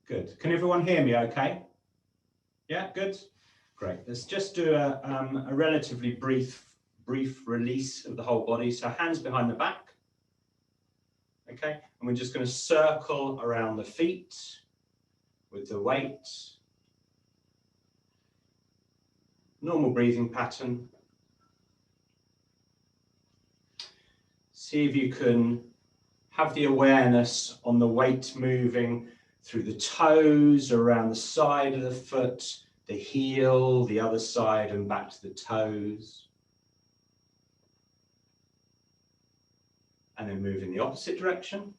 Good. Can everyone hear me okay? Yeah, good. Great. Let's just do a relatively brief release of the whole body. So hands behind the back. Okay, and we're just going to circle around the feet with the weight. Normal breathing pattern. See if you can have the awareness on the weight moving through the toes, around the side of the foot, the heel, the other side and back to the toes. And then move in the opposite direction.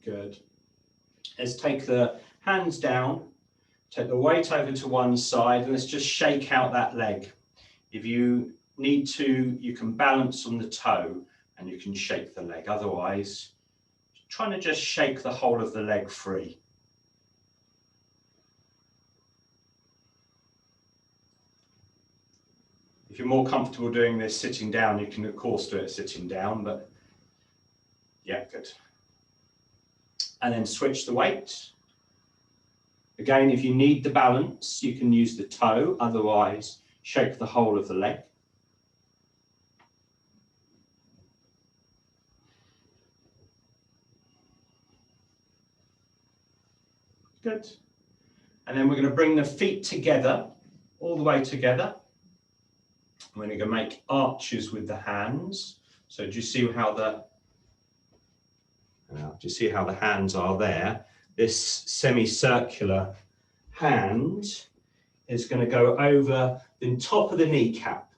Good. Let's take the hands down, take the weight over to one side, and let's just shake out that leg. If you need to, you can balance on the toe and you can shake the leg. Otherwise, trying to just shake the whole of the leg free. If you're more comfortable doing this sitting down, you can of course do it sitting down, but yeah, good. And then switch the weight. Again, if you need the balance, you can use the toe, otherwise shake the whole of the leg. Good. And then we're going to bring the feet together, all the way together. We're going to make arches with the hands. So do you see how the hands are there? This semicircular hand is going to go over the top of the kneecap.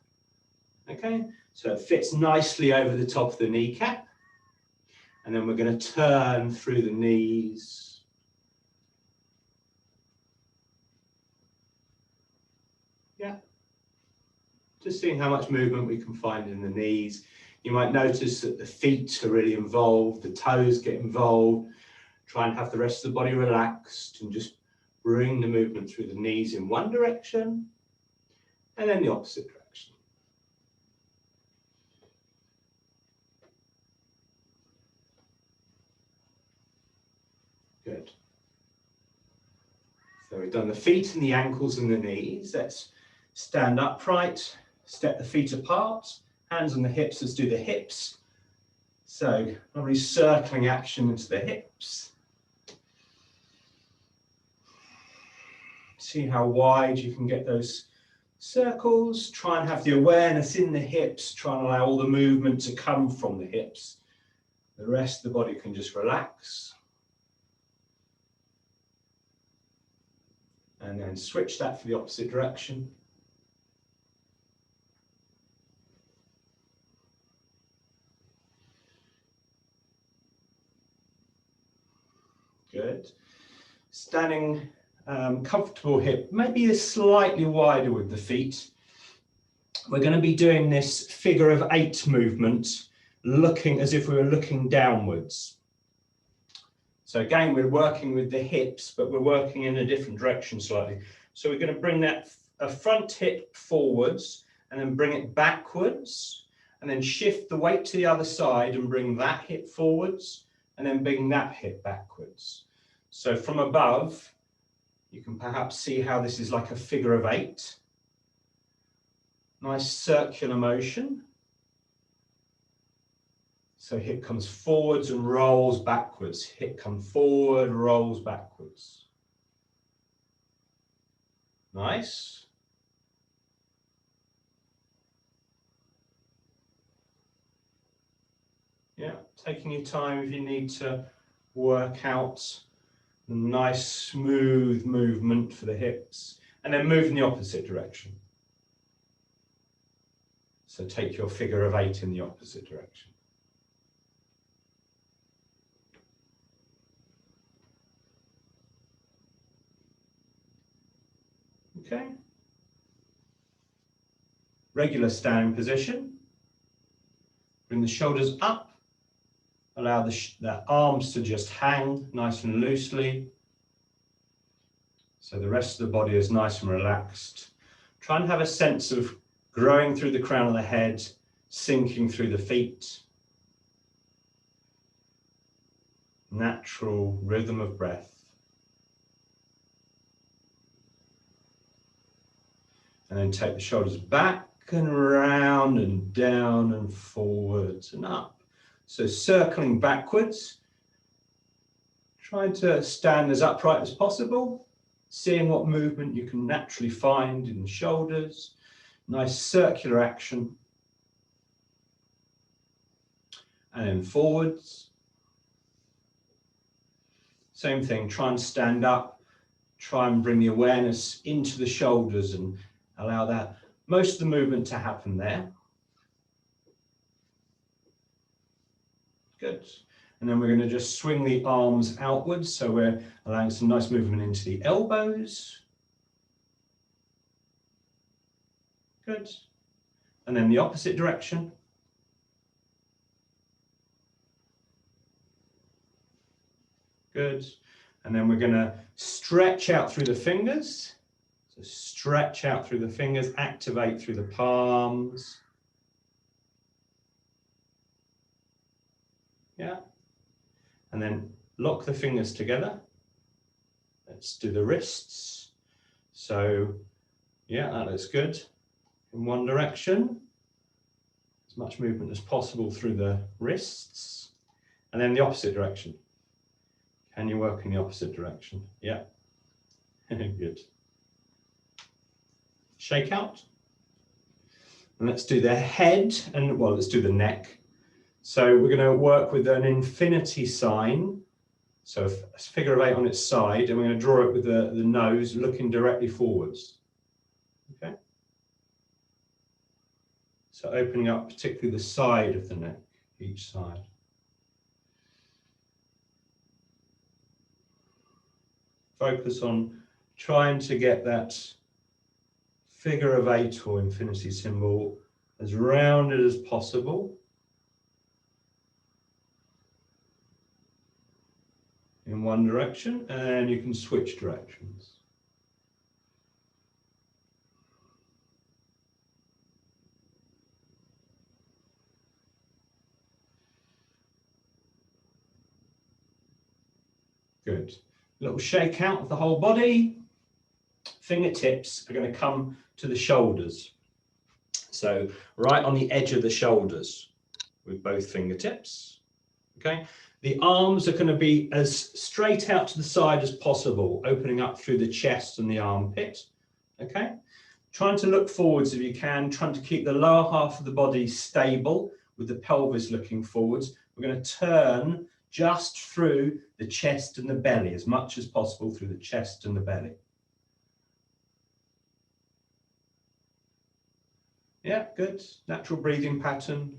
Okay, so it fits nicely over the top of the kneecap. And then we're going to turn through the knees. Yeah. Just seeing how much movement we can find in the knees. You might notice that the feet are really involved, the toes get involved. Try and have the rest of the body relaxed and just bring the movement through the knees in one direction and then the opposite direction. Good. So we've done the feet and the ankles and the knees. Let's stand upright, step the feet apart, hands on the hips. Let's do the hips. So lovely circling action into the hips. See how wide you can get those circles. Try and have the awareness in the hips. Try and allow all the movement to come from the hips. The rest of the body can just relax. And then switch that for the opposite direction. Good. Standing comfortable hip, maybe slightly wider with the feet. We're going to be doing this figure of 8 movement, looking as if we were looking downwards. So again, we're working with the hips, but we're working in a different direction slightly. So we're going to bring that front hip forwards and then bring it backwards and then shift the weight to the other side and bring that hip forwards and then bring that hip backwards. So from above, you can perhaps see how this is like a figure of 8. Nice circular motion. So hip comes forwards and rolls backwards. Hip comes forward, rolls backwards. Nice. Yeah, taking your time if you need to work out the nice smooth movement for the hips, and then move in the opposite direction. So take your figure of 8 in the opposite direction. Okay. Regular standing position. Bring the shoulders up. Allow the arms to just hang nice and loosely. So the rest of the body is nice and relaxed. Try and have a sense of growing through the crown of the head, sinking through the feet. Natural rhythm of breath. And then take the shoulders back and round and down and forwards and up. So circling backwards, trying to stand as upright as possible, seeing what movement you can naturally find in the shoulders. Nice circular action. And then forwards. Same thing, try and stand up, try and bring the awareness into the shoulders and allow that most of the movement to happen there. Good. And then we're going to just swing the arms outwards, so we're allowing some nice movement into the elbows. Good. And then the opposite direction. Good. And then we're going to stretch out through the fingers. So stretch out through the fingers, activate through the palms. Yeah. And then lock the fingers together. Let's do the wrists. So, yeah, that looks good. In one direction. As much movement as possible through the wrists. And then the opposite direction. Can you work in the opposite direction? Yeah. Good. Shake out. And let's do the head and, well, let's do the neck. So we're going to work with an infinity sign. So a figure of 8 on its side, and we're going to draw it with the nose looking directly forwards. Okay. So opening up particularly the side of the neck, each side. Focus on trying to get that figure of 8 or infinity symbol as rounded as possible. In one direction, and you can switch directions. Good. A little shake out of the whole body. Fingertips are going to come to the shoulders. So right on the edge of the shoulders with both fingertips. Okay. The arms are going to be as straight out to the side as possible, opening up through the chest and the armpit. Okay. Trying to look forwards if you can, trying to keep the lower half of the body stable with the pelvis looking forwards. We're going to turn just through the chest and the belly, as much as possible through the chest and the belly. Yeah, good. Natural breathing pattern.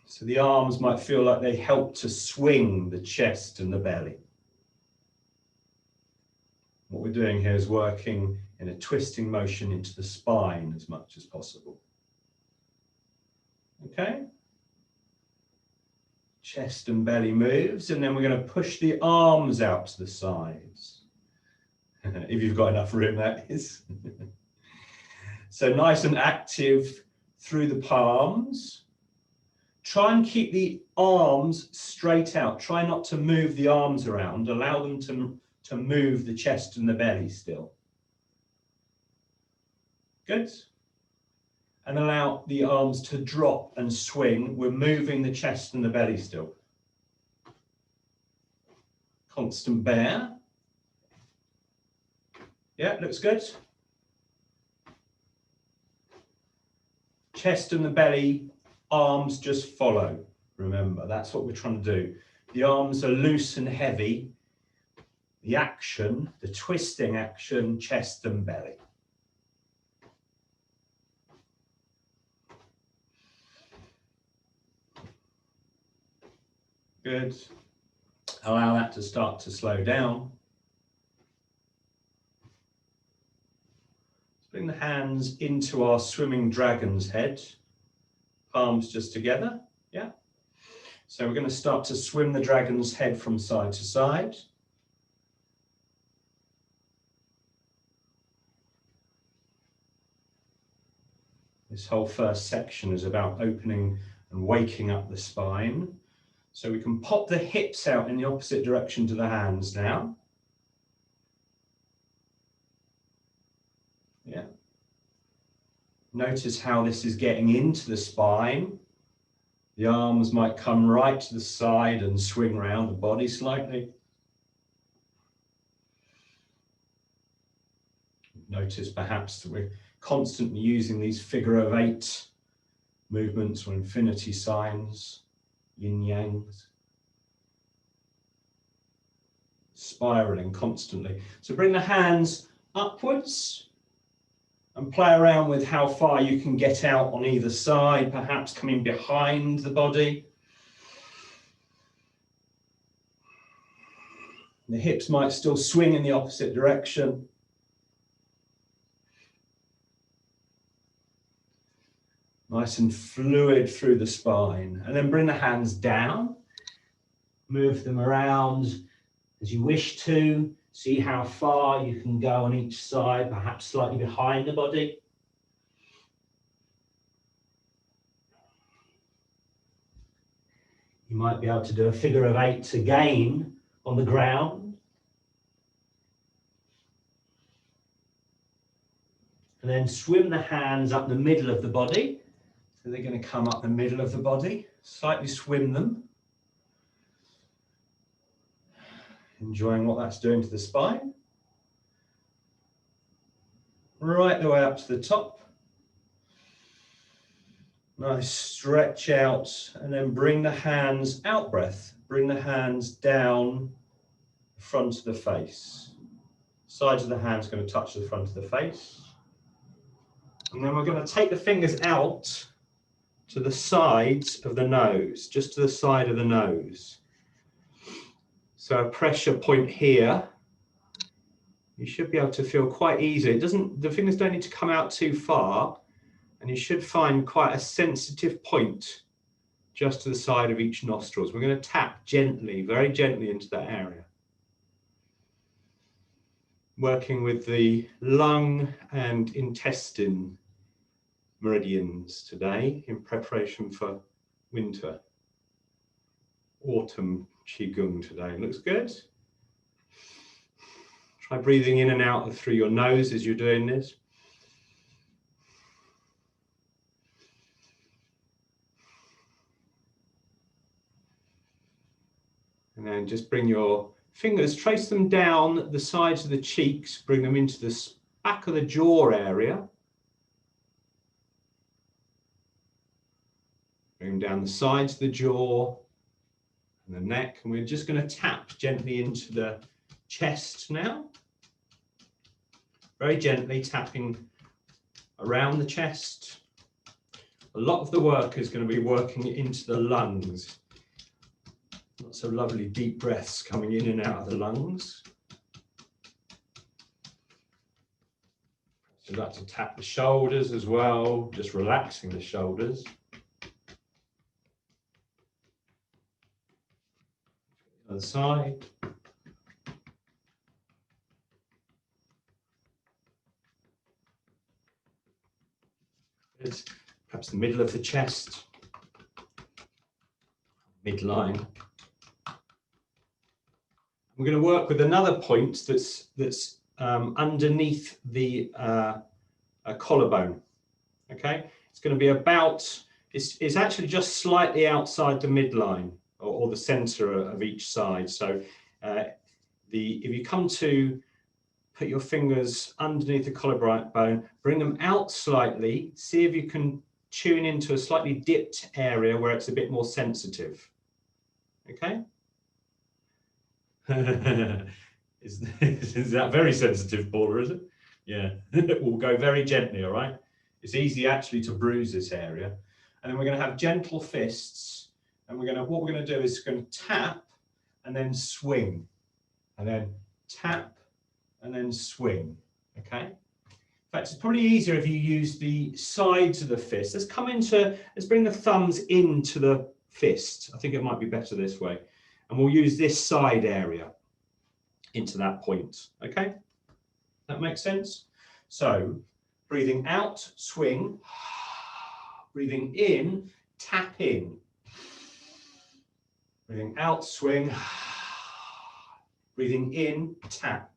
So the arms might feel like they help to swing the chest and the belly. What we're doing here is working in a twisting motion into the spine as much as possible. Okay. Chest and belly moves, and then we're going to push the arms out to the sides. If you've got enough room, that is. So nice and active through the palms. Try and keep the arms straight out. Try not to move the arms around. Allow them to move the chest and the belly still. Good. And allow the arms to drop and swing. We're moving the chest and the belly still. Constant bear. Yeah, looks good. Chest and the belly, arms just follow. Remember, that's what we're trying to do. The arms are loose and heavy. The action, the twisting action, chest and belly. Good. Allow that to start to slow down. Let's bring the hands into our swimming dragon's head. Palms just together. Yeah. So we're going to start to swim the dragon's head from side to side. This whole first section is about opening and waking up the spine. So we can pop the hips out in the opposite direction to the hands now. Yeah. Notice how this is getting into the spine. The arms might come right to the side and swing around the body slightly. Notice perhaps that we're constantly using these figure-of-8 movements or infinity signs, yin-yangs. Spiraling constantly. So bring the hands upwards and play around with how far you can get out on either side, perhaps coming behind the body. The hips might still swing in the opposite direction. Nice and fluid through the spine. And then bring the hands down. Move them around as you wish to. See how far you can go on each side, perhaps slightly behind the body. You might be able to do a figure-of-8 again on the ground. And then swim the hands up the middle of the body. So they're going to come up the middle of the body, slightly swim them. Enjoying what that's doing to the spine. Right the way up to the top. Nice stretch out, and then bring the hands, out breath, bring the hands down the front of the face. Sides of the hands are going to touch the front of the face. And then we're going to take the fingers out to the sides of the nose, just to the side of the nose. So a pressure point here. You should be able to feel quite easy. The fingers don't need to come out too far, and you should find quite a sensitive point just to the side of each nostrils. We're going to tap gently, very gently into that area. Working with the lung and intestine meridians today in preparation for winter. Autumn QiGong today. Looks good. Try breathing in and out through your nose as you're doing this. And then just bring your fingers, trace them down the sides of the cheeks, bring them into the back of the jaw area. Bring them down the sides of the jaw and the neck. And we're just going to tap gently into the chest now. Very gently tapping around the chest. A lot of the work is going to be working into the lungs. Lots of lovely deep breaths coming in and out of the lungs. So like to tap the shoulders as well, just relaxing the shoulders. Other side. Good. Perhaps the middle of the chest, midline. We're going to work with another point that's underneath the collarbone. Okay, it's going to be about. It's actually just slightly outside the midline or the center of each side. So if you come to put your fingers underneath the collarbone, bring them out slightly. See if you can tune into a slightly dipped area where it's a bit more sensitive. Okay. is that very sensitive, Paula, is it? Yeah. We'll go very gently, all right? It's easy actually to bruise this area. And then we're going to have gentle fists. And what we're going to do is going to tap and then swing. And then tap and then swing. Okay? In fact, it's probably easier if you use the sides of the fist. Let's bring the thumbs into the fist. I think it might be better this way. And we'll use this side area into that point. Okay? That makes sense? So, breathing out, swing. Breathing in, tap in. Breathing out, swing. Breathing in, tap.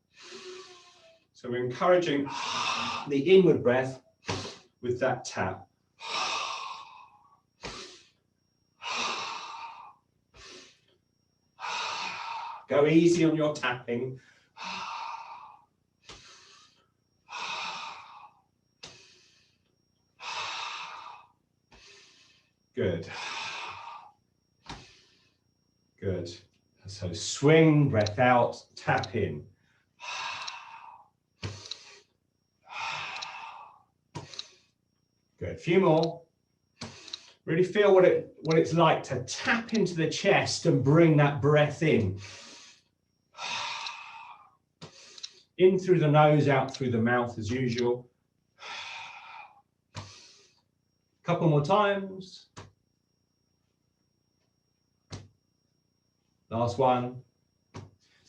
So we're encouraging the inward breath with that tap. Go easy on your tapping. Good. Good. So swing, breath out, tap in. Good. A few more. Really feel what it's like to tap into the chest and bring that breath in. In through the nose, out through the mouth as usual. Couple more times. Last one.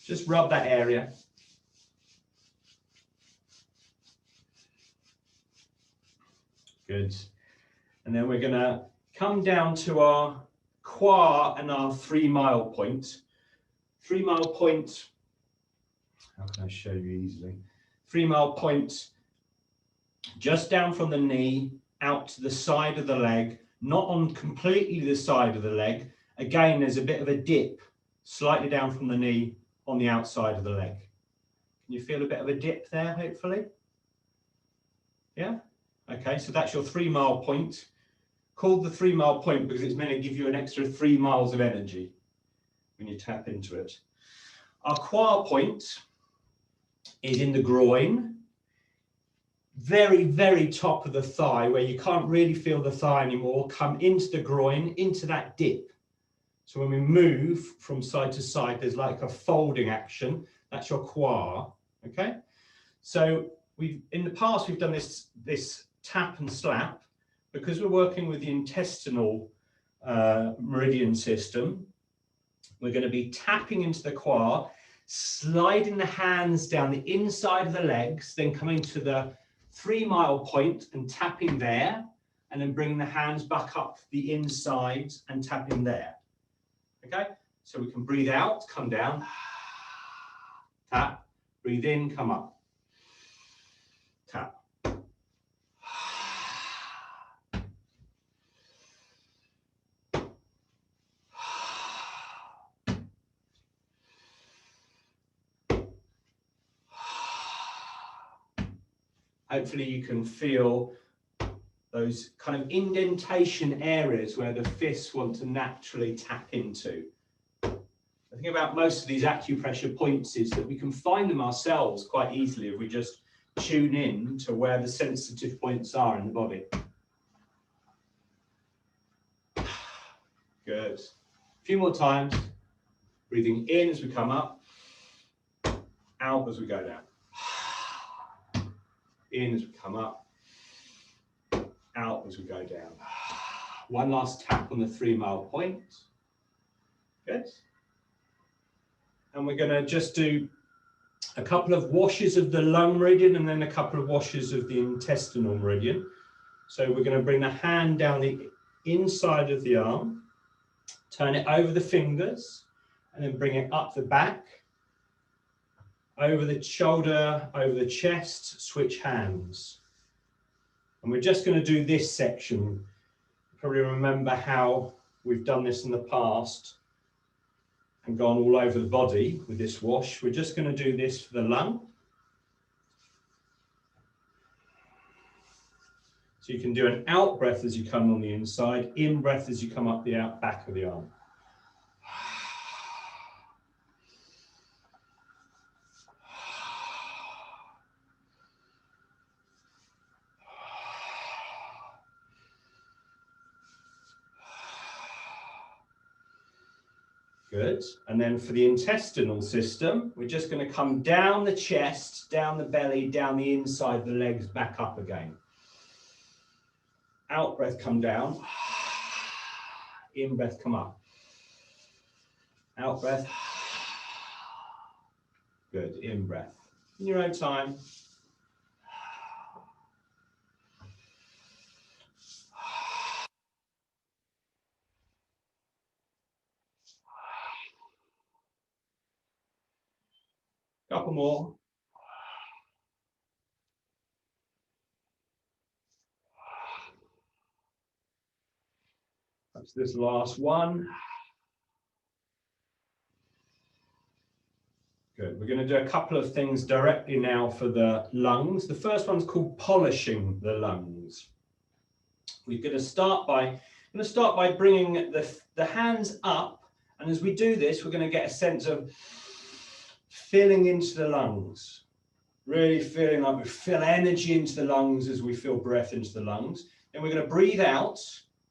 Just rub that area. Good. And then we're going to come down to our QiGong and our 3 mile point. 3 mile point. How can I show you easily? 3 mile point just down from the knee out to the side of the leg, not on completely the side of the leg. Again, there's a bit of a dip slightly down from the knee on the outside of the leg. Can you feel a bit of a dip there, hopefully? Yeah? Okay, so that's your 3 mile point. Called the 3 mile point because it's meant to give you an extra 3 miles of energy when you tap into it. Our QiGong point is in the groin, very, very top of the thigh, where you can't really feel the thigh anymore. Come into the groin, into that dip. So when we move from side to side, there's like a folding action. That's your QiGong, okay? So in the past, we've done this tap and slap because we're working with the intestinal meridian system. We're going to be tapping into the QiGong, sliding the hands down the inside of the legs, then coming to the 3 mile point and tapping there, and then bringing the hands back up the inside and tapping there. Okay, so we can breathe out, come down, tap, breathe in, come up, tap. Hopefully you can feel those kind of indentation areas where the fists want to naturally tap into. The thing about most of these acupressure points is that we can find them ourselves quite easily if we just tune in to where the sensitive points are in the body. Good. A few more times. Breathing in as we come up, out as we go down. In as we come up, out as we go down. One last tap on the 3 mile point. Good. And we're going to just do a couple of washes of the lung meridian and then a couple of washes of the intestinal meridian. So we're going to bring the hand down the inside of the arm, turn it over the fingers, and then bring it up the back, over the shoulder, over the chest, switch hands. And we're just going to do this section. You probably remember how we've done this in the past and gone all over the body with this wash. We're just going to do this for the lung. So you can do an out breath as you come on the inside, in breath as you come up the back of the arm. Good. And then for the intestinal system, we're just going to come down the chest, down the belly, down the inside of the legs, back up again. Out breath, come down. In breath, come up. Out breath. Good. In breath. In your own time. Couple more. That's this last one. Good. We're going to do a couple of things directly now for the lungs. The first one's called polishing the lungs. We're going to start by bringing the hands up, and as we do this, we're going to get a sense of filling into the lungs. Really feeling like we feel energy into the lungs as we feel breath into the lungs. Then we're going to breathe out.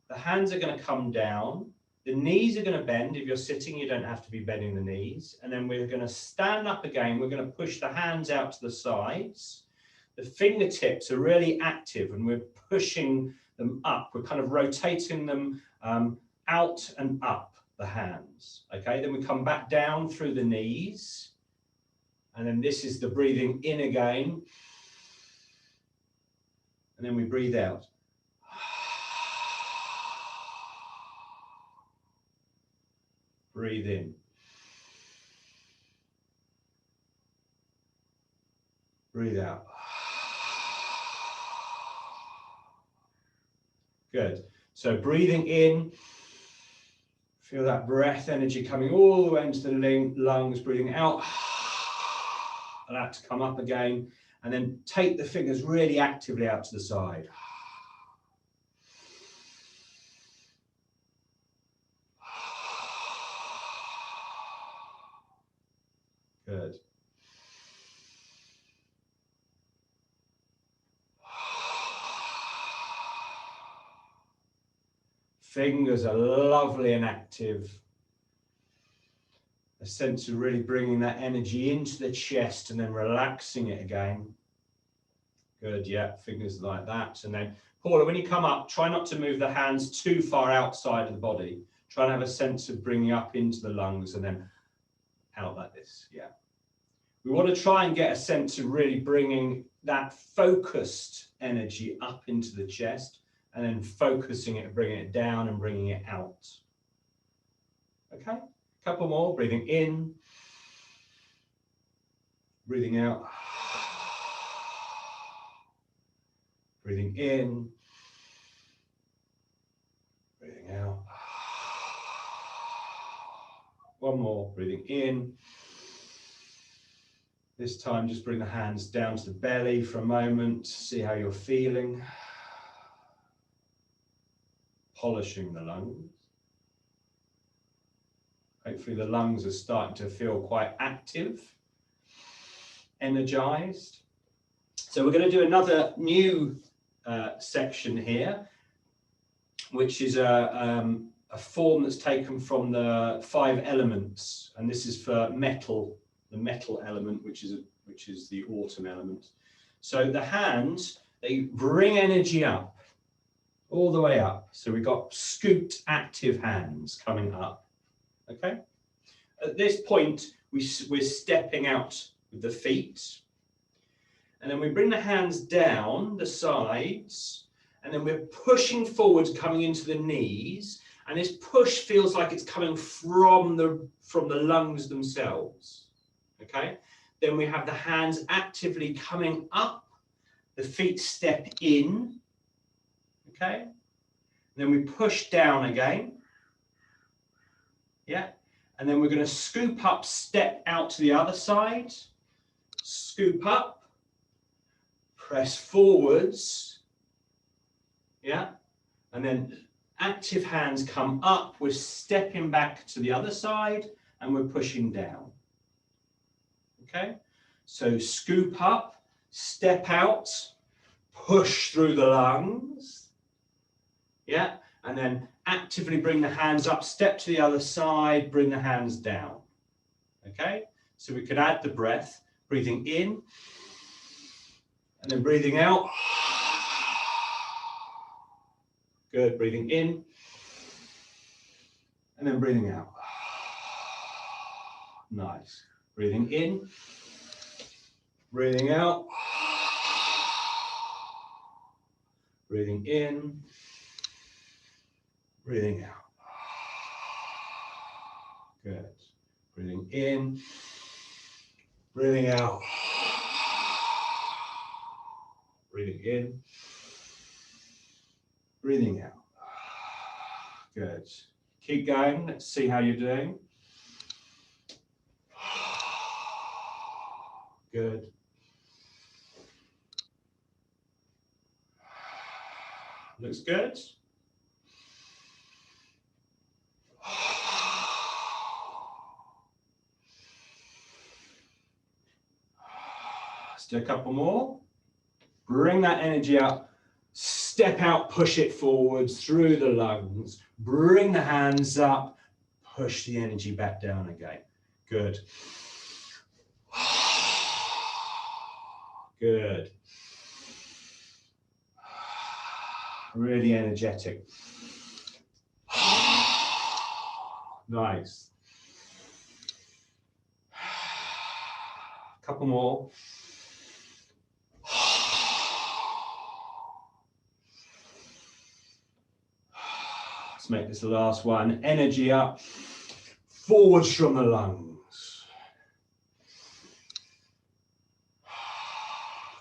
The hands are going to come down. The knees are going to bend. If you're sitting, you don't have to be bending the knees. And then we're going to stand up again. We're going to push the hands out to the sides. The fingertips are really active and we're pushing them up. We're kind of rotating them out and up, the hands. Okay, then we come back down through the knees. And then this is the breathing in again. And then we breathe out. Breathe in. Breathe out. Good. So breathing in, feel that breath energy coming all the way into the lungs, breathing out. Allow it to come up again, and then take the fingers really actively out to the side. Good. Fingers are lovely and active. A sense of really bringing that energy into the chest and then relaxing it again. Good, yeah, fingers like that. And then, Paula, when you come up, try not to move the hands too far outside of the body. Try and have a sense of bringing up into the lungs and then out like this, yeah. We want to try and get a sense of really bringing that focused energy up into the chest and then focusing it, bringing it down and bringing it out. Okay, a couple more, breathing in, breathing out, breathing in, breathing out. One more, breathing in. This time, just bring the hands down to the belly for a moment, see how you're feeling. Polishing the lungs. Hopefully the lungs are starting to feel quite active, energized. So we're going to do another new section here, which is a form that's taken from the 5 elements, and this is for metal. The metal element, which is the autumn element. So the hands, they bring energy up, all the way up. So we've got scooped active hands coming up, okay? At this point, we're stepping out with the feet, and then we bring the hands down the sides, and then we're pushing forwards, coming into the knees, and this push feels like it's coming from the lungs themselves. Okay, then we have the hands actively coming up, the feet step in, okay, then we push down again, yeah, and then we're going to scoop up, step out to the other side, scoop up, press forwards, yeah, and then active hands come up, we're stepping back to the other side, and we're pushing down. Okay, so scoop up, step out, push through the lungs, yeah, and then actively bring the hands up, step to the other side, bring the hands down. Okay, so we could add the breath, breathing in, and then breathing out. Good, breathing in, and then breathing out. Nice. Breathing in, breathing out, breathing in, breathing out. Good. Breathing in, Breathing out. Breathing in. Breathing out. Good. Keep going. Let's see how you're doing. Good. Looks good. Let's do a couple more. Bring that energy up. Step out, push it forwards through the lungs. Bring the hands up. Push the energy back down again. Good. Good. Really energetic. Nice. Couple more. Let's make this the last one. Energy up, forwards from the lungs.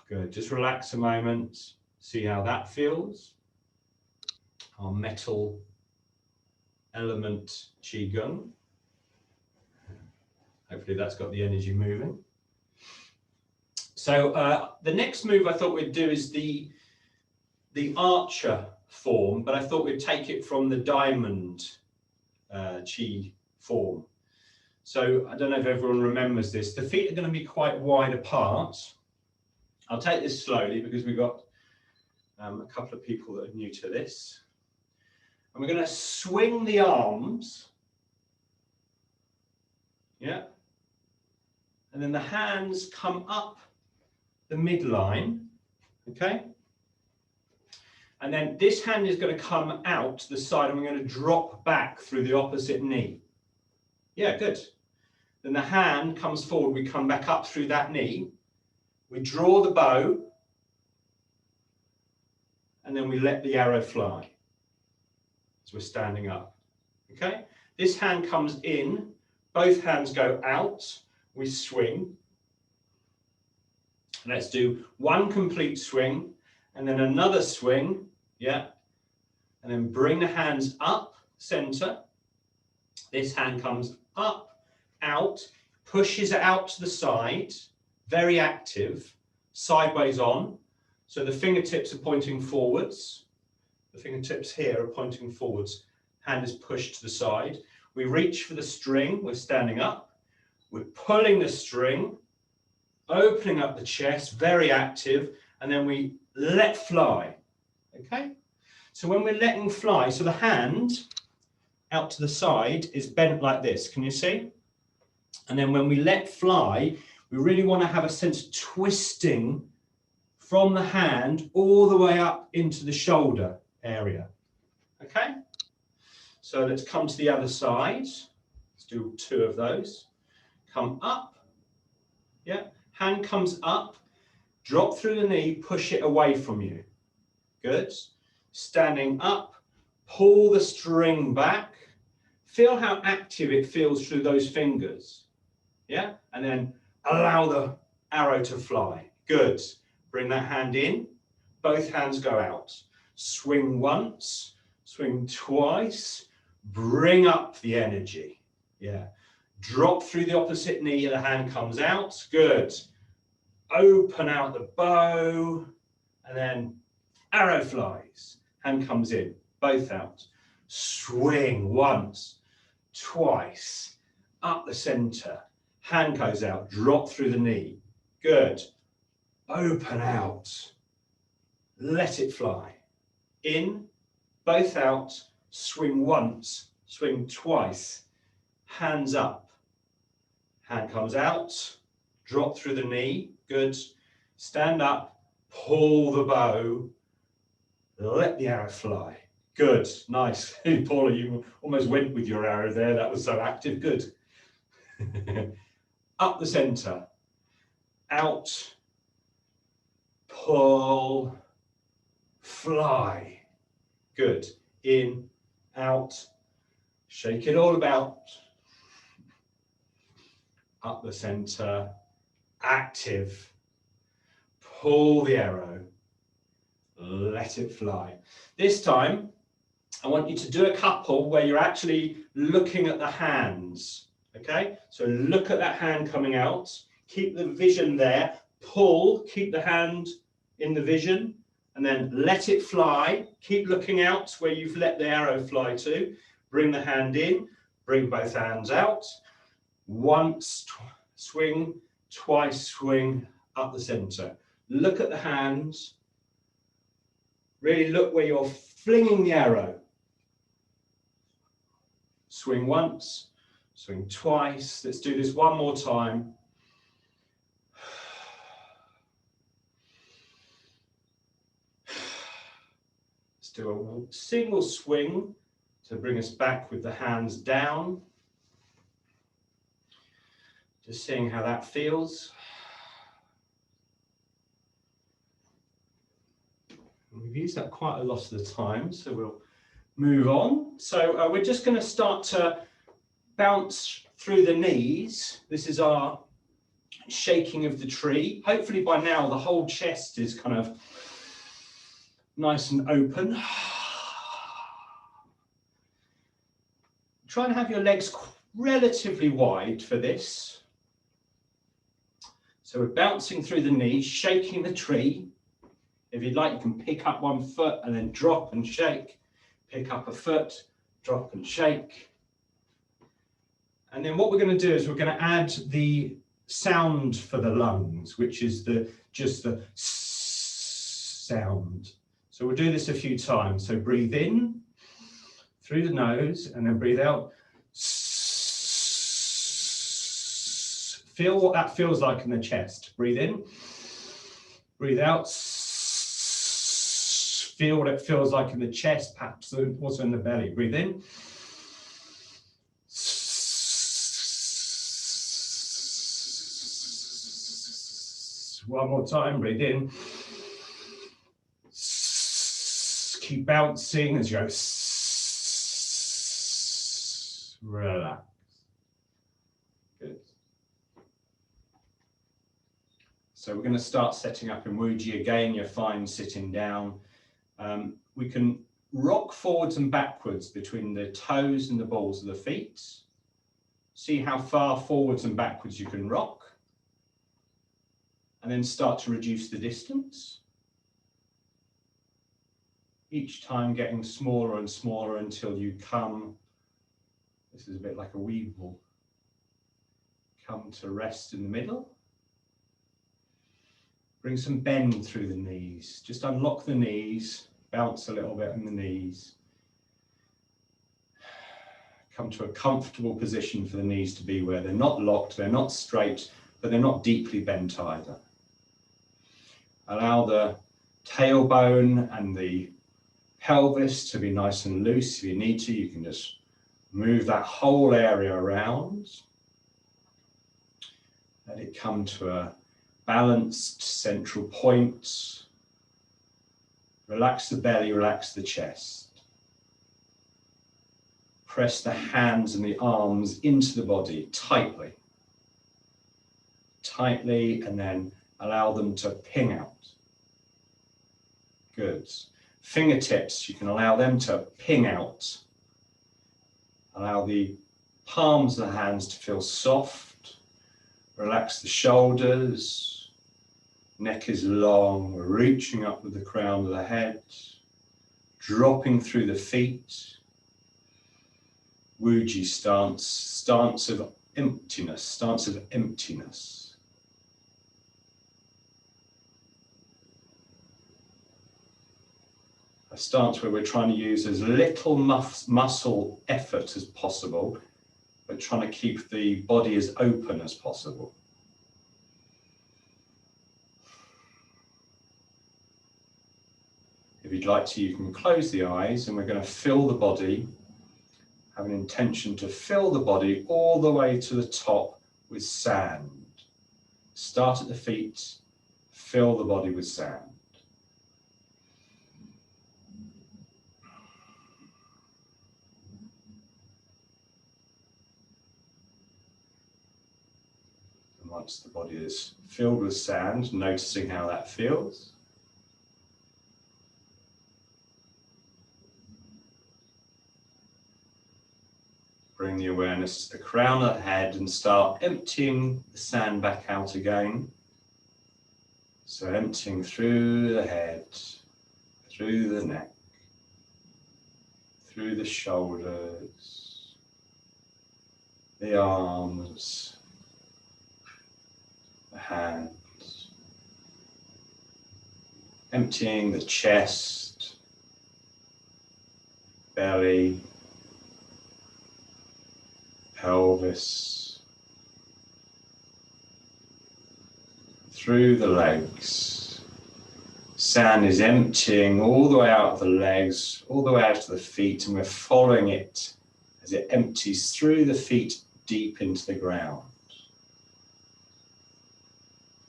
Good. Just relax a moment. See how that feels. Our metal element QiGong. Hopefully that's got the energy moving. So the next move I thought we'd do is the archer form, but I thought we'd take it from the diamond Qi form. So I don't know if everyone remembers this. The feet are going to be quite wide apart. I'll take this slowly because we've got a couple of people that are new to this. And we're going to swing the arms. Yeah. And then the hands come up the midline. Okay. And then this hand is going to come out to the side and we're going to drop back through the opposite knee. Yeah, good. Then the hand comes forward, we come back up through that knee. We draw the bow. And then we let the arrow fly. So we're standing up. Okay? This hand comes in, both hands go out, we swing. Let's do one complete swing and then another swing. Yeah. And then bring the hands up, center. This hand comes up, out, pushes it out to the side, very active, sideways on. So the fingertips are pointing forwards. The fingertips here are pointing forwards. Hand is pushed to the side. We reach for the string, we're standing up. We're pulling the string, opening up the chest, very active, and then we let fly. Okay? So when we're letting fly, so the hand out to the side is bent like this, can you see? And then when we let fly, we really want to have a sense of twisting from the hand all the way up into the shoulder area. Okay? So let's come to the other side. Let's do two of those. Come up. Yeah. Hand comes up. Drop through the knee. Push it away from you. Good. Standing up. Pull the string back. Feel how active it feels through those fingers. Yeah. And then allow the arrow to fly. Good. Bring that hand in. Both hands go out. Swing once. Swing twice. Bring up the energy. Yeah. Drop through the opposite knee. The hand comes out. Good. Open out the bow. And then arrow flies. Hand comes in. Both out. Swing once. Twice. Up the center. Hand goes out. Drop through the knee. Good. Open out. Let it fly. In. Both out. Swing once. Swing twice. Hands up. Hand comes out. Drop through the knee. Good. Stand up. Pull the bow. Let the arrow fly. Good. Nice. Paula, you almost went with your arrow there. That was so active. Good. Up the center. Out. Pull. Fly. Good. In. Out. Shake it all about. Up the center. active. Pull the arrow, let it fly. This time, I want you to do a couple where you're actually looking at the hands, okay? So look at that hand coming out, keep the vision there, pull, keep the hand in the vision, and then let it fly. Keep looking out where you've let the arrow fly to. Bring the hand in, bring both hands out. Once, swing, twice, swing, up the center. Look at the hands. Really look where you're flinging the arrow. Swing once, swing twice. Let's do this one more time. Let's do a single swing to bring us back with the hands down. Just seeing how that feels. We've used that quite a lot of the time, so we'll move on. So we're just going to start to bounce through the knees. This is our shaking of the tree. Hopefully by now the whole chest is kind of nice and open. Try and have your legs relatively wide for this. So we're bouncing through the knees, shaking the tree. If you'd like, you can pick up one foot and then drop and shake. Pick up a foot, drop and shake. And then what we're going to do is we're going to add the sound for the lungs, which is just the sound. So we'll do this a few times. So breathe in through the nose and then breathe out. Feel what that feels like in the chest. Breathe in, breathe out. Feel what it feels like in the chest, perhaps also in the belly. Breathe in. One more time, breathe in. Keep bouncing as you go. Relax. Good. So we're going to start setting up in Wuji again. You're fine sitting down. We can rock forwards and backwards between the toes and the balls of the feet. See how far forwards and backwards you can rock. And then start to reduce the distance. Each time getting smaller and smaller until you come, this is a bit like a weevil, come to rest in the middle. Bring some bend through the knees. Just unlock the knees, bounce a little bit in the knees. Come to a comfortable position for the knees to be where they're not locked, they're not straight, but they're not deeply bent either. Allow the tailbone and the pelvis to be nice and loose. If you need to, you can just move that whole area around. Let it come to a balanced central point. Relax the belly, relax the chest. Press the hands and the arms into the body tightly. Tightly, and then allow them to ping out. Good. Fingertips, you can allow them to ping out. Allow the palms of the hands to feel soft. Relax the shoulders. Neck is long, reaching up with the crown of the head. Dropping through the feet. Wuji stance, stance of emptiness, stance of emptiness. A stance where we're trying to use as little muscle effort as possible, but trying to keep the body as open as possible. If you'd like to, you can close the eyes, and we're going to fill the body, have an intention to fill the body all the way to the top with sand. Start at the feet, fill the body with sand. once the body is filled with sand, noticing how that feels. Bring the awareness to the crown of the head and start emptying the sand back out again. So emptying through the head, through the neck, through the shoulders, the arms, the hands, emptying the chest, belly, pelvis, through the legs. Sand is emptying all the way out of the legs, all the way out to the feet, and we're following it as it empties through the feet deep into the ground.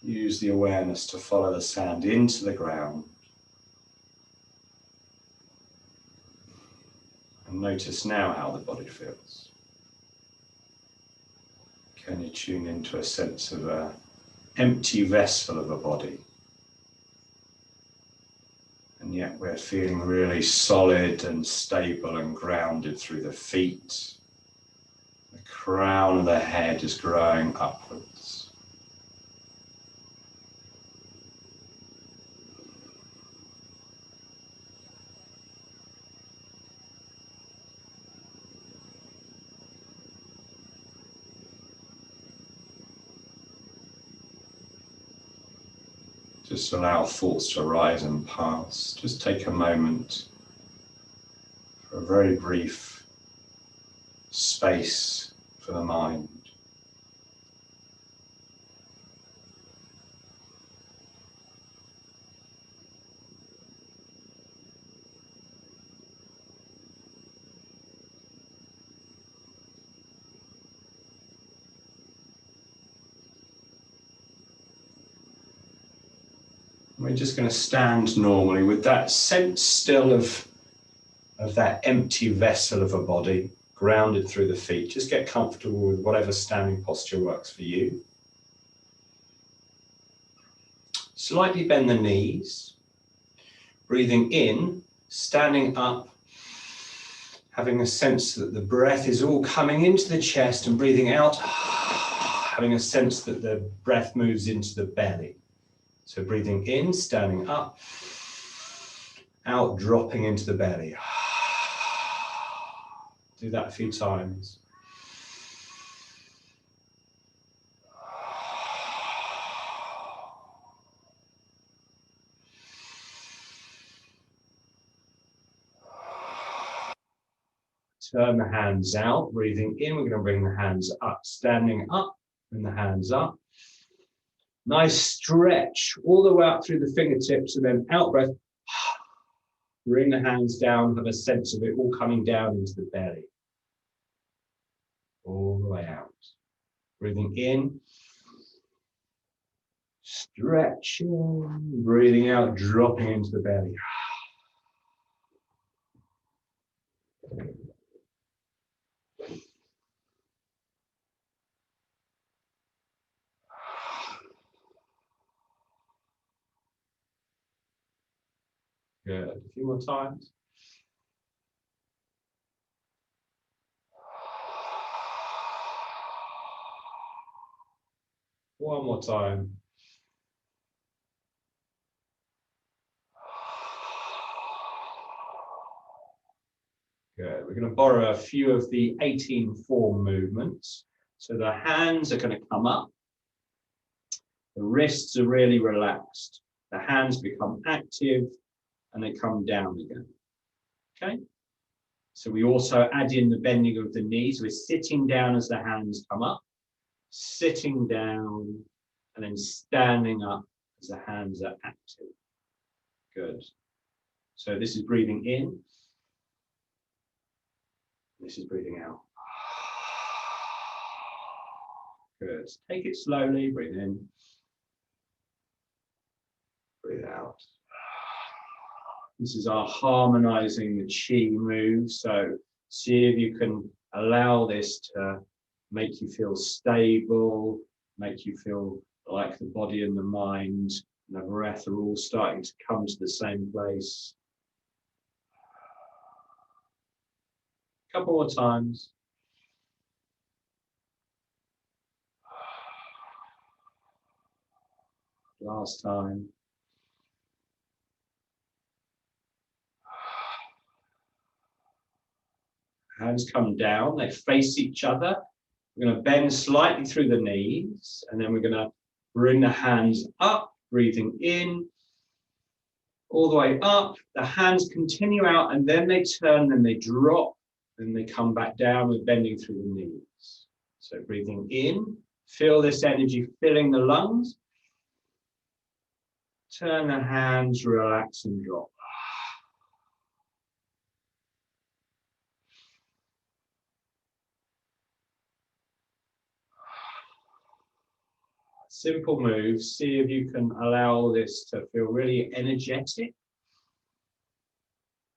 Use the awareness to follow the sand into the ground. And notice now how the body feels. Can you tune into a sense of an empty vessel of a body? And yet we're feeling really solid and stable and grounded through the feet. The crown of the head is growing upwards. Just allow thoughts to arise and pass. Just take a moment for a very brief space for the mind. We're just going to stand normally with that sense still of that empty vessel of a body, grounded through the feet. Just get comfortable with whatever standing posture works for you. Slightly bend the knees, breathing in, standing up, having a sense that the breath is all coming into the chest, and breathing out, having a sense that the breath moves into the belly. So breathing in, standing up, out, dropping into the belly. Do that a few times. Turn the hands out, breathing in, we're going to bring the hands up, standing up, and the hands up. Nice stretch all the way up through the fingertips, and then out breath. Bring the hands down, have a sense of it all coming down into the belly. All the way out. Breathing in. Stretching. Breathing out, dropping into the belly. Good. A few more times. One more time. Good. We're going to borrow a few of the 18 form movements. So the hands are going to come up. The wrists are really relaxed. The hands become active and they come down again. Okay? So we also add in the bending of the knees. We're sitting down as the hands come up, sitting down, and then standing up as the hands are active. Good. So this is breathing in. This is breathing out. Good. Take it slowly. Breathe in. Breathe out. This is our harmonizing the chi move. So see if you can allow this to make you feel stable, make you feel like the body and the mind and the breath are all starting to come to the same place. A couple more times. Last time. Hands come down, they face each other. We're going to bend slightly through the knees, and then we're going to bring the hands up, breathing in, all the way up. The hands continue out, and then they turn, then they drop, then they come back down with bending through the knees. So breathing in, feel this energy filling the lungs. Turn the hands, relax and drop. Simple moves. See if you can allow this to feel really energetic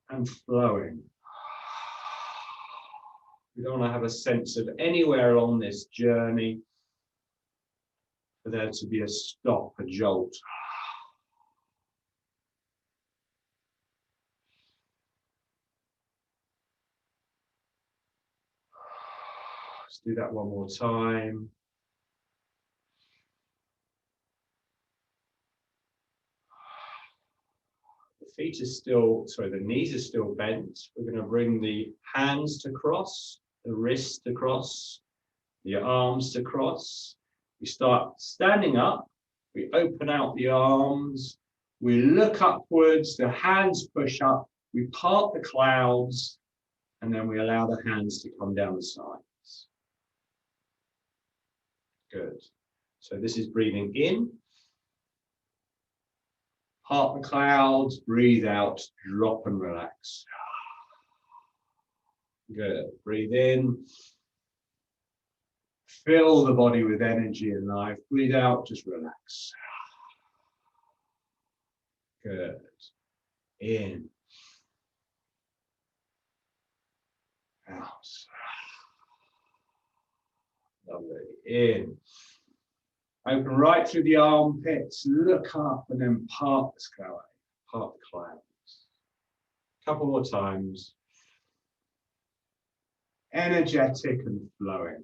and flowing. We don't want to have a sense of anywhere along this journey for there to be a stop, a jolt. Let's do that one more time. The feet are still, sorry, the knees are still bent. We're going to bring the hands to cross, the wrists to cross, the arms to cross. We start standing up, we open out the arms, we look upwards, the hands push up, we part the clouds, and then we allow the hands to come down the sides. Good. So this is breathing in. Part the clouds, breathe out, drop and relax. Good. Breathe in. Fill the body with energy and life. Breathe out, just relax. Good. In. Out. Lovely. In. Open right through the armpits, look up and then part the sky, part the clouds. A couple more times. Energetic and flowing.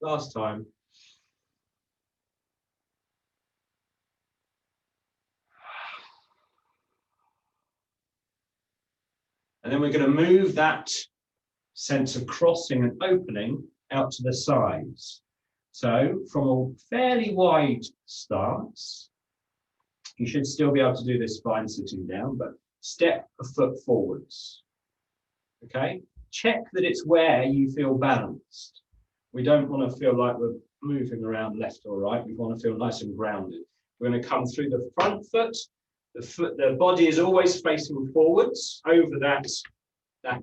Last time. And then we're going to move that sense of crossing and opening out to the sides. So from a fairly wide stance, you should still be able to do this spine sitting down, but step a foot forwards. Okay? Check that it's where you feel balanced. We don't want to feel like we're moving around left or right. We want to feel nice and grounded. We're going to come through the front foot. The body is always facing forwards over that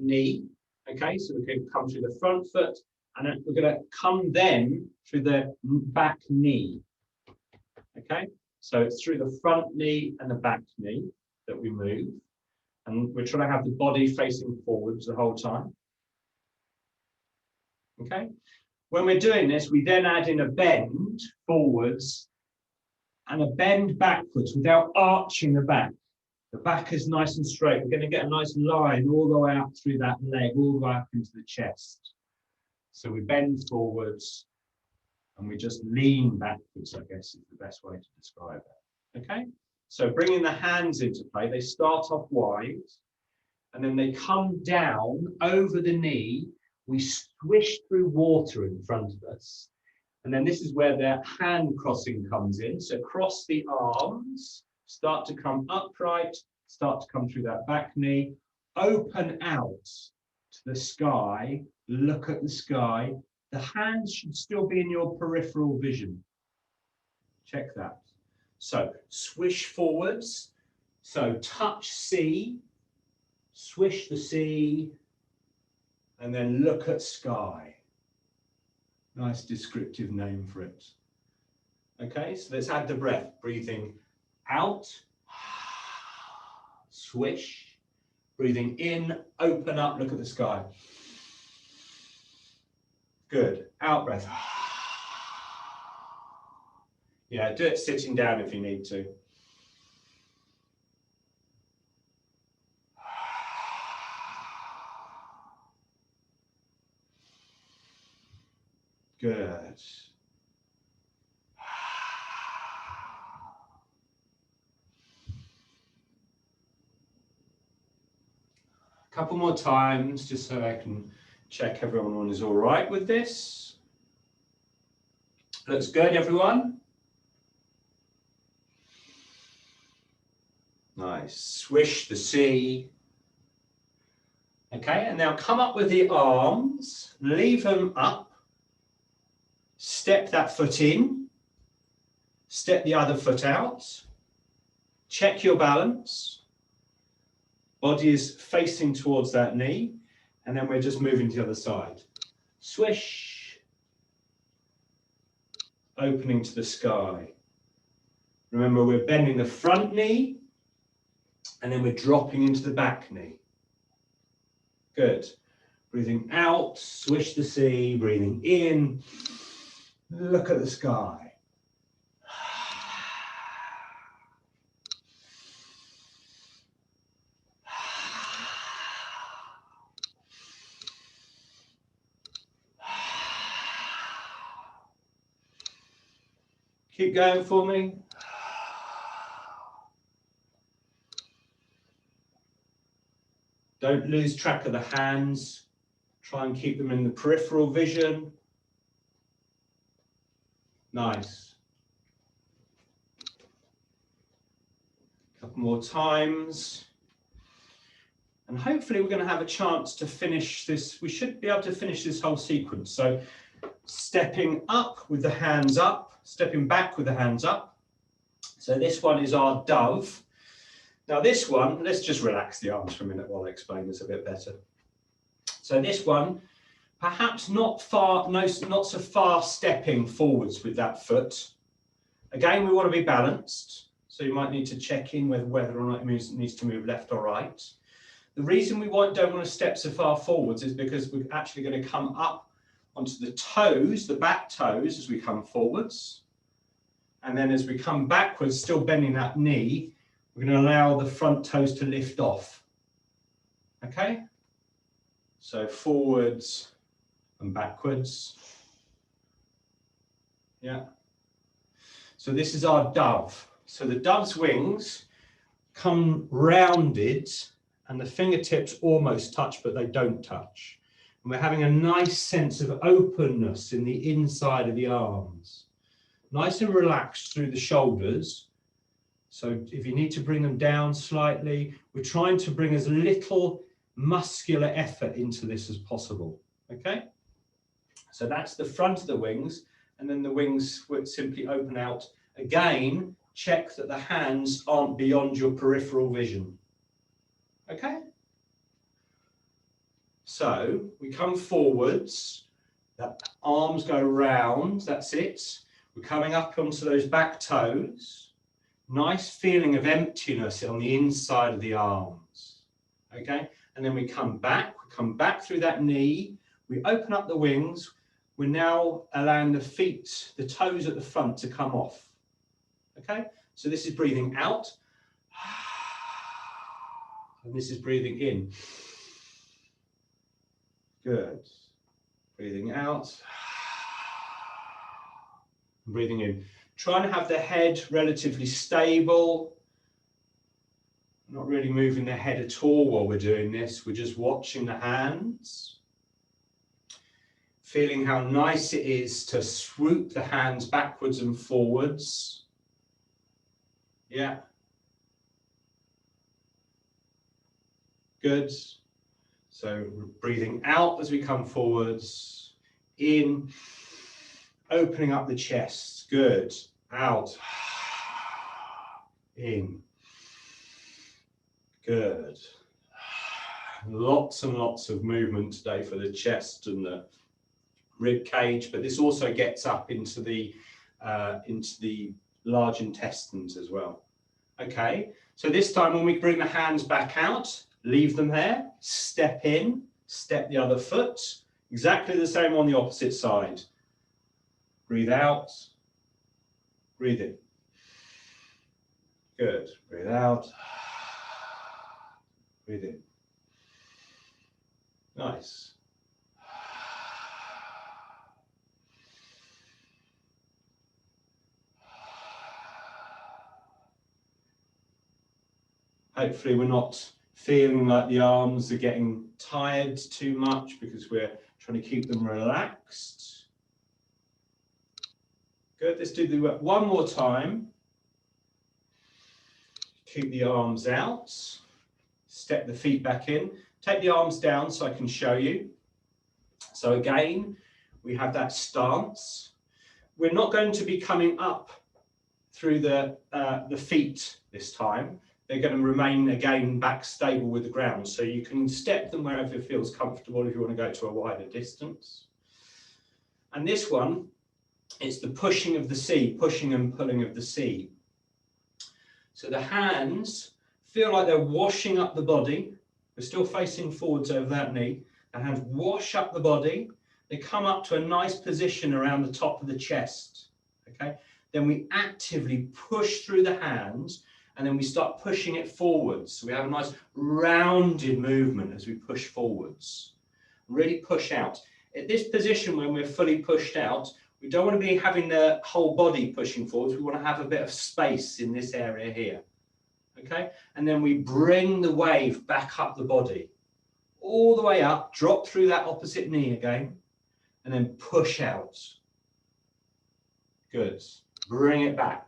knee. Okay, so we can come through the front foot, and then we're going to come then through the back knee. Okay, so it's through the front knee and the back knee that we move, and we're trying to have the body facing forwards the whole time. Okay, when we're doing this, we then add in a bend forwards and a bend backwards without arching the back. The back is nice and straight. We're going to get a nice line all the way up through that leg, all the way up into the chest. So we bend forwards and we just lean backwards, I guess is the best way to describe it. Okay? So bringing the hands into play, they start off wide and then they come down over the knee. We swish through water in front of us. And then this is where the hand crossing comes in. So cross the arms. Start to come upright, start to come through that back knee, open out to the sky, look at the sky. The hands should still be in your peripheral vision. Check that. So swish forwards, so touch sea, swish the sea, and then look at sky. Nice descriptive name for it. Okay, so let's add the breath, breathing out, swish, breathing in, open up, look at the sky. Good. Out breath. Yeah, do it sitting down if you need to. Good. A couple more times, just so I can check everyone is all right with this. Looks good, everyone. Nice. Swish the C. Okay, and now come up with the arms, leave them up, step that foot in, step the other foot out, check your balance, body is facing towards that knee, and then we're just moving to the other side. Swish, opening to the sky. Remember, we're bending the front knee, and then we're dropping into the back knee. Good. Breathing out, swish the sea, breathing in, look at the sky. Keep going for me. Don't lose track of the hands. Try and keep them in the peripheral vision. Nice. A couple more times. And hopefully we're going to have a chance to finish this. We should be able to finish this whole sequence. So stepping up with the hands up, stepping back with the hands up. So this one is our dove. Now this one, let's just relax the arms for a minute while I explain this a bit better. So this one, perhaps not so far stepping forwards with that foot. Again, we want to be balanced. So you might need to check in with whether or not it needs to move left or right. The reason we don't want to step so far forwards is because we're actually going to come up onto the toes, the back toes as we come forwards. And then as we come backwards, still bending that knee, we're going to allow the front toes to lift off. Okay? So forwards and backwards. Yeah. So this is our dove. So the dove's wings come rounded and the fingertips almost touch, but they don't touch. And we're having a nice sense of openness in the inside of the arms. Nice and relaxed through the shoulders. So if you need to bring them down slightly, we're trying to bring as little muscular effort into this as possible, okay? So that's the front of the wings, and then the wings would simply open out. Again, check that the hands aren't beyond your peripheral vision, okay? So we come forwards, the arms go round, that's it. We're coming up onto those back toes. Nice feeling of emptiness on the inside of the arms, okay? And then we come back through that knee, we open up the wings, we're now allowing the feet, the toes at the front to come off, okay? So this is breathing out, and this is breathing in. Good. Breathing out, breathing in. Try and have the head relatively stable. Not really moving the head at all while we're doing this. We're just watching the hands. Feeling how nice it is to swoop the hands backwards and forwards. Yeah. Good. So breathing out as we come forwards. In. Opening up the chest. Good. Out. In. Good. Lots and lots of movement today for the chest and the rib cage, but this also gets up into the large intestines as well. Okay, so this time when we bring the hands back out, leave them there, step in, step the other foot, Exactly the same on the opposite side. Breathe out, breathe in. Good. Breathe out, breathe in. Nice. Hopefully we're not feeling like the arms are getting tired too much because we're trying to keep them relaxed. Good, let's do the work one more time. Keep the arms out, step the feet back in. Take the arms down so I can show you. So again, we have that stance. We're not going to be coming up through the feet this time. They're going to remain again back stable with the ground. So you can step them wherever it feels comfortable if you want to go to a wider distance. And this one, it's the pushing of the sea, pushing and pulling of the sea. So the hands feel like they're washing up the body. We're still facing forwards over that knee. The hands wash up the body. They come up to a nice position around the top of the chest. Okay. Then we actively push through the hands and then we start pushing it forwards. So we have a nice rounded movement as we push forwards. Really push out. At this position when we're fully pushed out, we don't want to be having the whole body pushing forwards. We want to have a bit of space in this area here. Okay, and then we bring the wave back up the body. All the way up, drop through that opposite knee again, and then push out. Good. Bring it back.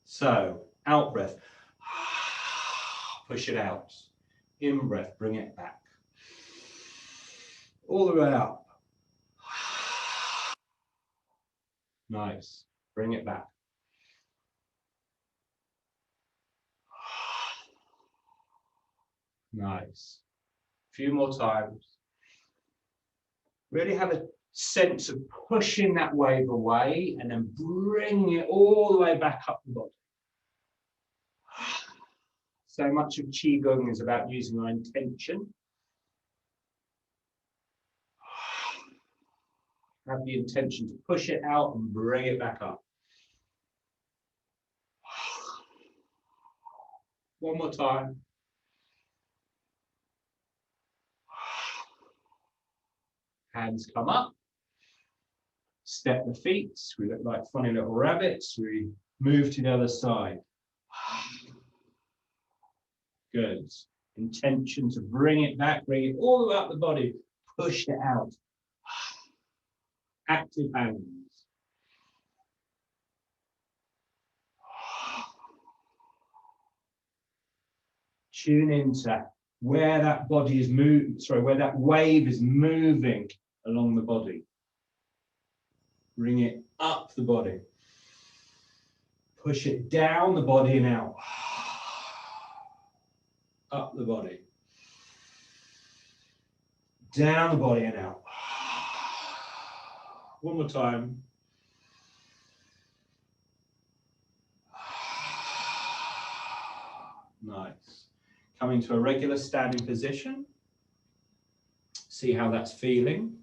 So, out breath. Push it out. In breath, bring it back. All the way up. Nice. Bring it back. Nice. A few more times. Really have a sense of pushing that wave away and then bringing it all the way back up the body. So much of QiGong is about using our intention. Have the intention to push it out and bring it back up. One more time. Hands come up. Step the feet. We look like funny little rabbits. We move to the other side. Good. Intention to bring it back, bring it all the way up the body. Push it out. Active hands. Tune into where that body is moving, where that wave is moving along the body. Bring it up the body. Push it down the body and out. Up the body. Down the body and out. One more time. Nice. Coming to a regular standing position. See how that's feeling.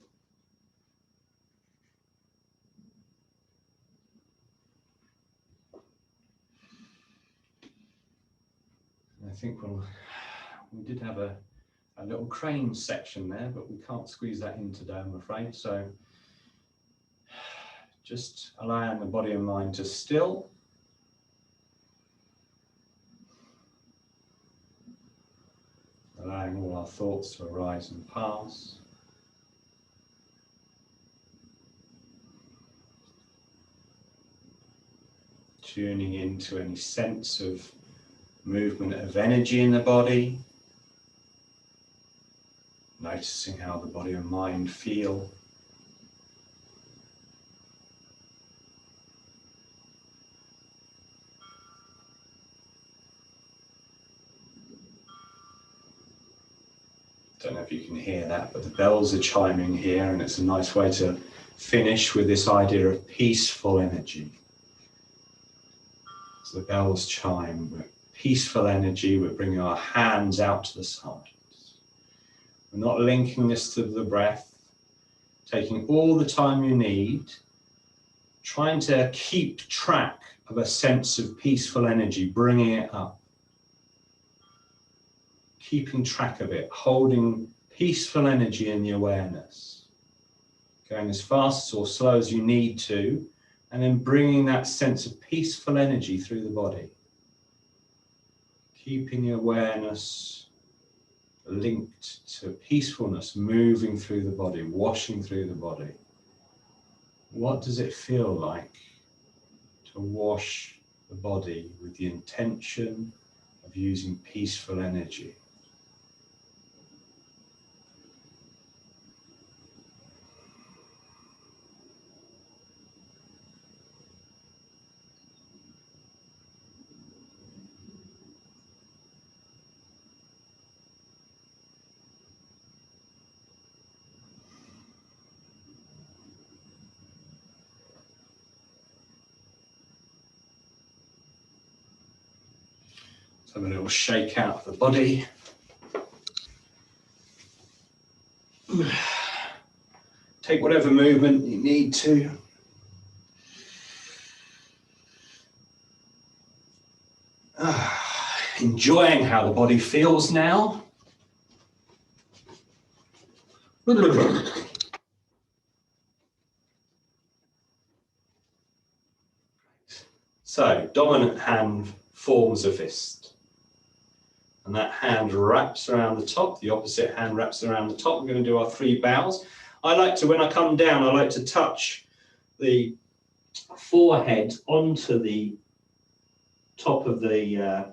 I think we did have a little crane section there, but we can't squeeze that in today, I'm afraid. So just allowing the body and mind to still. Allowing all our thoughts to arise and pass. Tuning into any sense of movement of energy in the body. Noticing how the body and mind feel. Don't know if you can hear that, but the bells are chiming here, and it's a nice way to finish with this idea of peaceful energy. So the bells chime with peaceful energy. We're bringing our hands out to the sides. We're not linking this to the breath, taking all the time you need, trying to keep track of a sense of peaceful energy, bringing it up. Keeping track of it, holding peaceful energy in the awareness. Going as fast or slow as you need to, and then bringing that sense of peaceful energy through the body. Keeping the awareness linked to peacefulness, moving through the body, washing through the body. What does it feel like to wash the body with the intention of using peaceful energy? Let's have a little shake out of the body. Take whatever movement you need to. Enjoying how the body feels now. So, dominant hand forms a fist. And that hand wraps around the top, the opposite hand wraps around the top. We're going to do our 3 bows. I like to, when I come down, I like to touch the forehead onto the top of the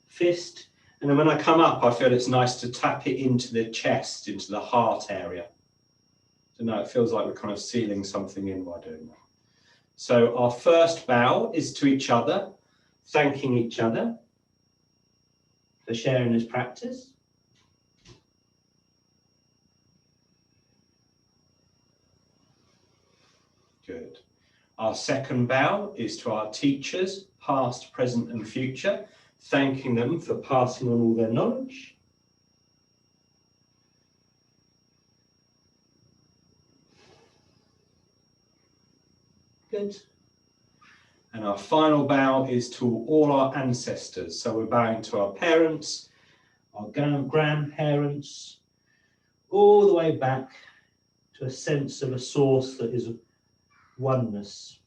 fist. And then when I come up, I feel it's nice to tap it into the chest, into the heart area. So now it feels like we're kind of sealing something in by doing that. So our first bow is to each other, thanking each other for sharing this practice. Good. Our second bow is to our teachers, past, present and future, thanking them for passing on all their knowledge. Good. And our final bow is to all our ancestors. So we're bowing to our parents, our grandparents, all the way back to a sense of a source that is oneness.